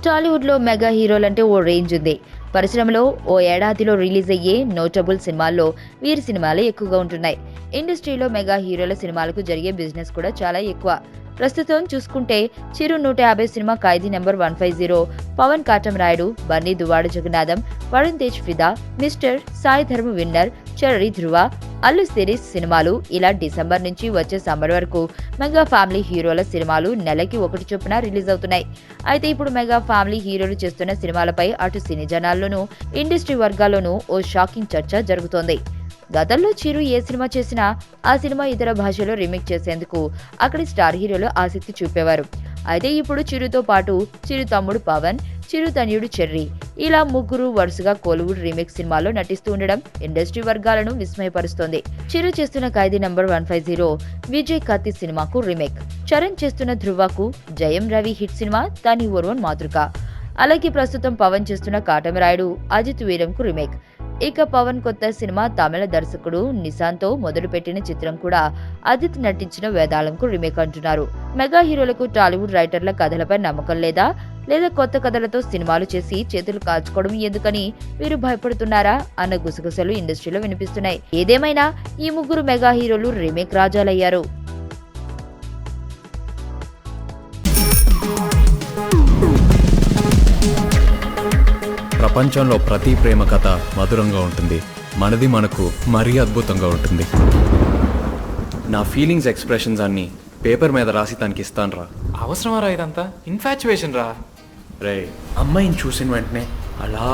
టాలీవుడ్లో మెగా హీరోలంటే ఓ రేంజ్ ఉంది. పరిశ్రమలో ఓ ఏడాదిలో రిలీజ్ అయ్యే నోటబుల్ సినిమాల్లో వీరి సినిమాలే ఎక్కువగా ఉంటున్నాయి. ఇండస్ట్రీలో మెగా హీరోల సినిమాలకు జరిగే బిజినెస్ కూడా చాలా ఎక్కువ. ప్రస్తుతం చూసుకుంటే చిరు 150 సినిమా ఖైదీ నెంబర్ 150, పవన్ కాటమరాయుడు, బన్నీ దువ్వాడ జగన్నాథం, వరుణ్ తేజ్ ఫిదా, మిస్టర్, సాయి ధర్మ విన్నర్, చెర్రీ ధ్రువ, అల్లు సిరీస్ సినిమాలు ఇలా డిసెంబర్ నుంచి వచ్చే సమ్మర్ వరకు మెగా ఫ్యామిలీ హీరోల సినిమాలు నెలకి ఒకటి చొప్పున రిలీజ్ అవుతున్నాయి. అయితే ఇప్పుడు మెగా ఫ్యామిలీ హీరోలు చేస్తున్న సినిమాలపై అటు సినీ జనాల్లోనూ ఇండస్ట్రీ వర్గాల్లోనూ ఓ షాకింగ్ చర్చ జరుగుతోంది. గతంలో చిరు ఏ సినిమా చేసినా ఆ సినిమా ఇతర భాషలో రీమేక్ చేసేందుకు అక్కడి స్టార్ హీరోలు ఆసక్తి చూపేవారు. అయితే ఇప్పుడు చిరుతో పాటు చిరు తమ్ముడు పవన్, చిరు తనయుడు చెర్రీ ఇలా ముగ్గురు వరుసగా కోలీవుడ్ రీమేక్ సినిమాల్లో నటిస్తూ ఉండడం ఇండస్ట్రీ వర్గాలను విస్మయపరుస్తోంది. చిరు చేస్తున్న ఖైదీ నంబర్ 150 విజయ్ కత్తి సినిమాకు రీమేక్, చరణ్ చేస్తున్న ధ్రువకు జయం రవి హిట్ సినిమా తని ఒరువన్ మాతృక, అలాగే ప్రస్తుతం పవన్ చేస్తున్న కాటమరాయుడు అజిత్ వీరంకు రీమేక్. ఇక పవన్ కొత్త సినిమా తమిళ దర్శకుడు నిశాంతో మొదలుపెట్టిన చిత్రం కూడా అజిత్ నటించిన వేదాళంకు రీమేక్ అంటున్నారు. మెగా హీరోలకు టాలీవుడ్ రైటర్ల కథలపై నమ్మకం లేదా కొత్త కథలతో సినిమాలు చేసి చేతులు కాల్చుకోవడం ఎందుకని వీరు భయపడుతున్నారా అన్న గుసగుసలు ఇండస్ట్రీలో వినిపిస్తున్నాయి. ఏదేమైనా ఈ ముగ్గురు మెగా హీరోలు రీమేక్ రాజాలయ్యారు. ప్రపంచంలో ప్రతి ప్రేమ కథ మధురంగా ఉంటుంది. మనది మనకు మరీ అద్భుతంగా ఉంటుంది. నా ఫీలింగ్స్ ఎక్స్ప్రెషన్స్ అన్నీ పేపర్ మీద రాసి తనకి ఇస్తాను రా. అవసరమా రా ఇదంతా? ఇన్ఫాచ్యువేషన్ రా. రే, అమ్మాయిని చూసిన వెంటనే అలా